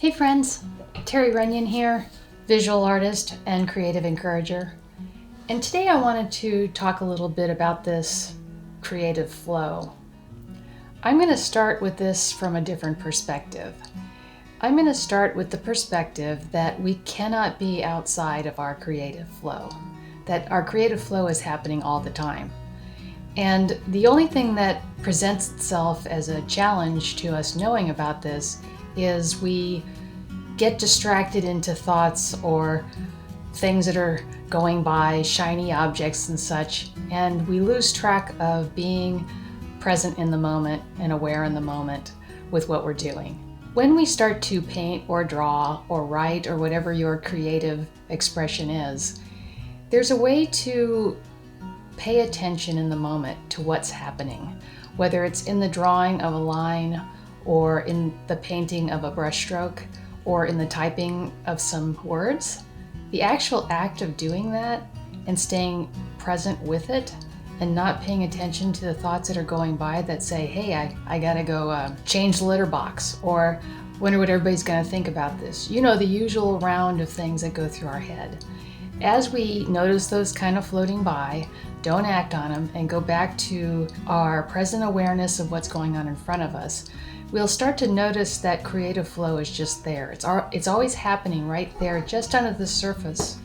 Hey friends, Terry Runyan here, visual artist and creative encourager. And today I wanted to talk a little bit about this creative flow. I'm going to start with this from a different perspective. I'm going to start with the perspective that we cannot be outside of our creative flow, that our creative flow is happening all the time. And the only thing that presents itself as a challenge to us knowing about this is we get distracted into thoughts or things that are going by, shiny objects and such, and we lose track of being present in the moment and aware in the moment with what we're doing. When we start to paint or draw or write or whatever your creative expression is, there's a way to pay attention in the moment to what's happening, whether it's in the drawing of a line or in the painting of a brushstroke or in the typing of some words. The actual act of doing that and staying present with it and not paying attention to the thoughts that are going by that say, hey, I gotta go change the litter box, or wonder what everybody's gonna think about this. You know, the usual round of things that go through our head. As we notice those kind of floating by, don't act on them, and go back to our present awareness of what's going on in front of us, we'll start to notice that creative flow is just there. It's always happening right there, just under the surface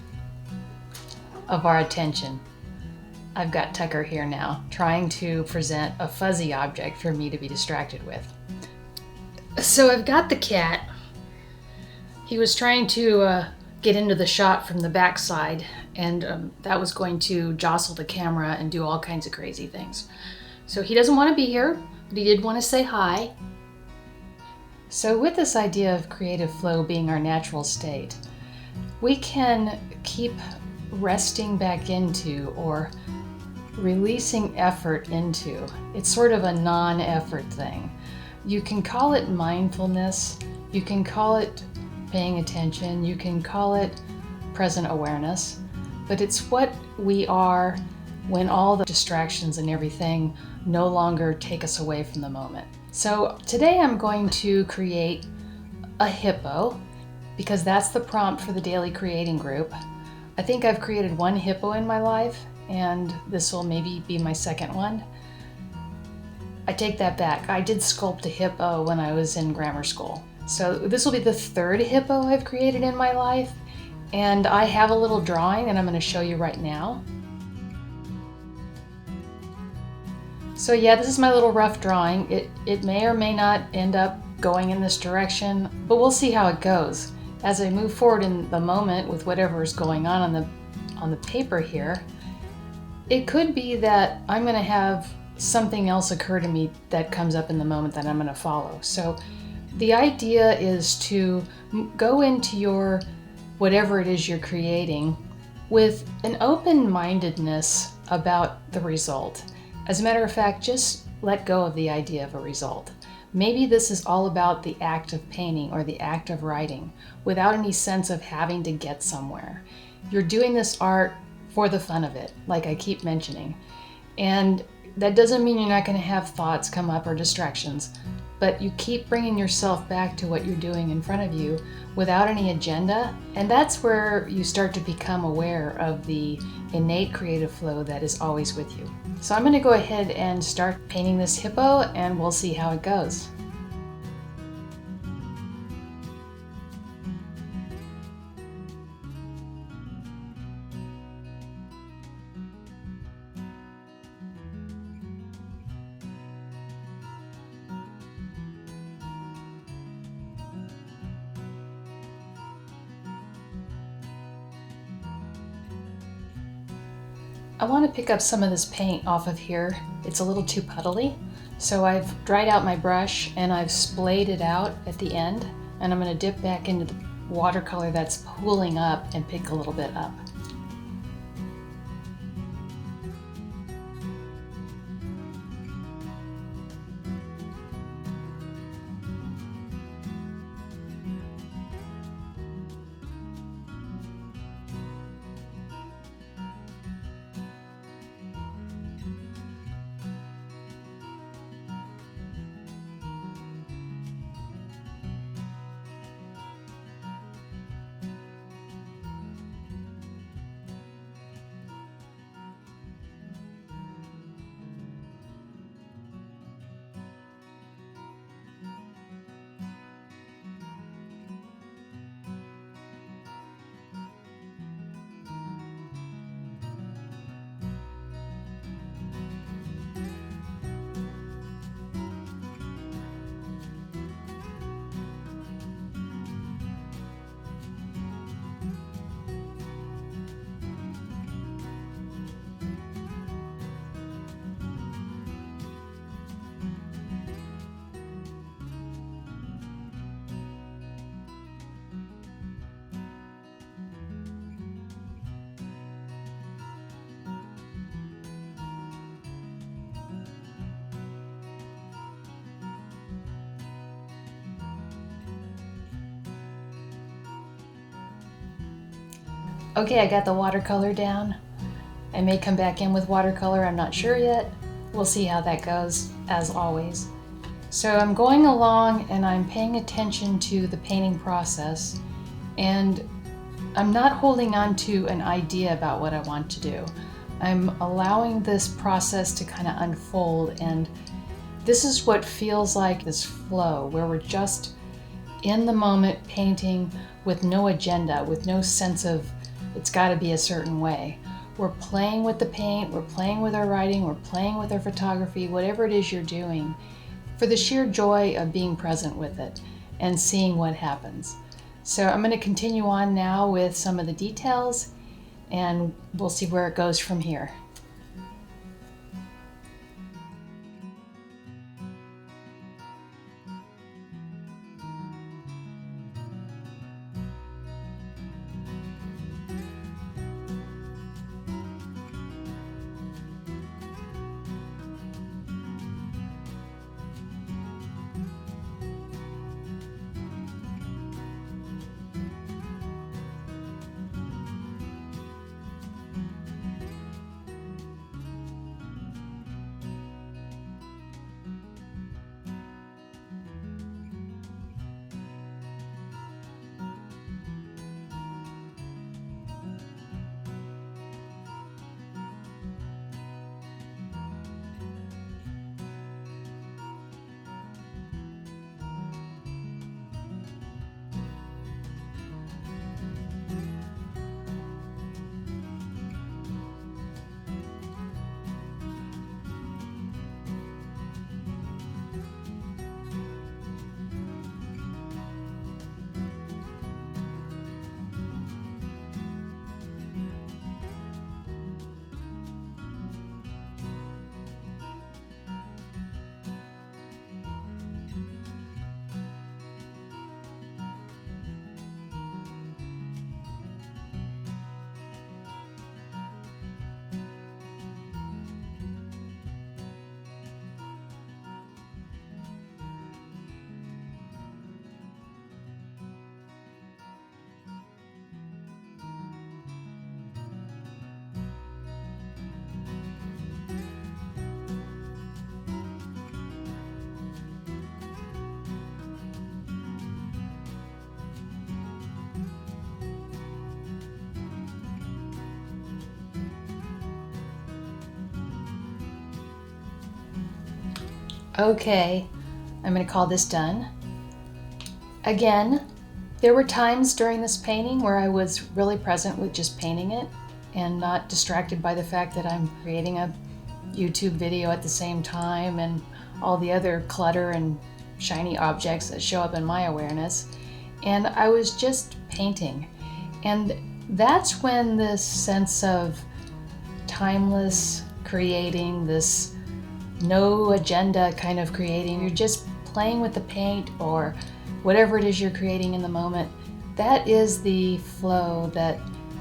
of our attention. I've got Tucker here now, trying to present a fuzzy object for me to be distracted with. So I've got the cat. He was trying to get into the shot from the backside, and that was going to jostle the camera and do all kinds of crazy things. So he doesn't want to be here, but he did want to say hi. So with this idea of creative flow being our natural state, we can keep resting back into or releasing effort into. It's sort of a non-effort thing. You can call it mindfulness, you can call it paying attention, you can call it present awareness, but it's what we are when all the distractions and everything no longer take us away from the moment. So today I'm going to create a hippo because that's the prompt for the daily creating group. I think I've created one hippo in my life, and this will maybe be my second one. I take that back. I did sculpt a hippo when I was in grammar school. So this will be the third hippo I've created in my life, and I have a little drawing that I'm going to show you right now. So yeah, this is my little rough drawing. It may or may not end up going in this direction, but we'll see how it goes. As I move forward in the moment with whatever is going on the paper here, it could be that I'm going to have something else occur to me that comes up in the moment that I'm going to follow. So the idea is to go into your whatever it is you're creating with an open-mindedness about the result. As a matter of fact, just let go of the idea of a result. Maybe this is all about the act of painting or the act of writing without any sense of having to get somewhere. You're doing this art for the fun of it, like I keep mentioning. And that doesn't mean you're not going to have thoughts come up or distractions, but you keep bringing yourself back to what you're doing in front of you without any agenda, and that's where you start to become aware of the innate creative flow that is always with you. So I'm going to go ahead and start painting this hippo, and we'll see how it goes. I want to pick up some of this paint off of here. It's a little too puddly, so I've dried out my brush and I've splayed it out at the end, and I'm going to dip back into the watercolor that's pooling up and pick a little bit up. Okay, I got the watercolor down. I may come back in with watercolor, I'm not sure yet. We'll see how that goes, as always. So I'm going along and I'm paying attention to the painting process, and I'm not holding on to an idea about what I want to do. I'm allowing this process to kind of unfold, and this is what feels like this flow, where we're just in the moment painting with no agenda, with no sense of it's got to be a certain way. We're playing with the paint, we're playing with our writing, we're playing with our photography, whatever it is you're doing, for the sheer joy of being present with it and seeing what happens. So I'm going to continue on now with some of the details, and we'll see where it goes from here. Okay, I'm going to call this done. Again, there were times during this painting where I was really present with just painting it and not distracted by the fact that I'm creating a YouTube video at the same time and all the other clutter and shiny objects that show up in my awareness. And I was just painting. And that's when this sense of timeless creating, this no agenda kind of creating, you're just playing with the paint or whatever it is you're creating in the moment, that is the flow that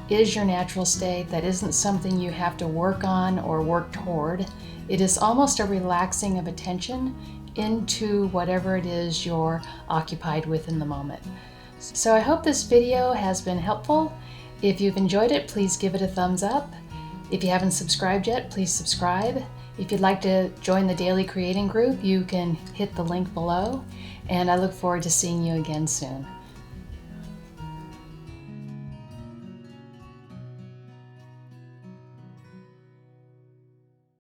is your natural state. That isn't something you have to work on or work toward. It is almost a relaxing of attention into whatever it is you're occupied with in the moment. So I hope this video has been helpful. If you've enjoyed it, please give it a thumbs up. If you haven't subscribed yet, please subscribe. If you'd like to join the Daily Creating group, you can hit the link below, and I look forward to seeing you again soon.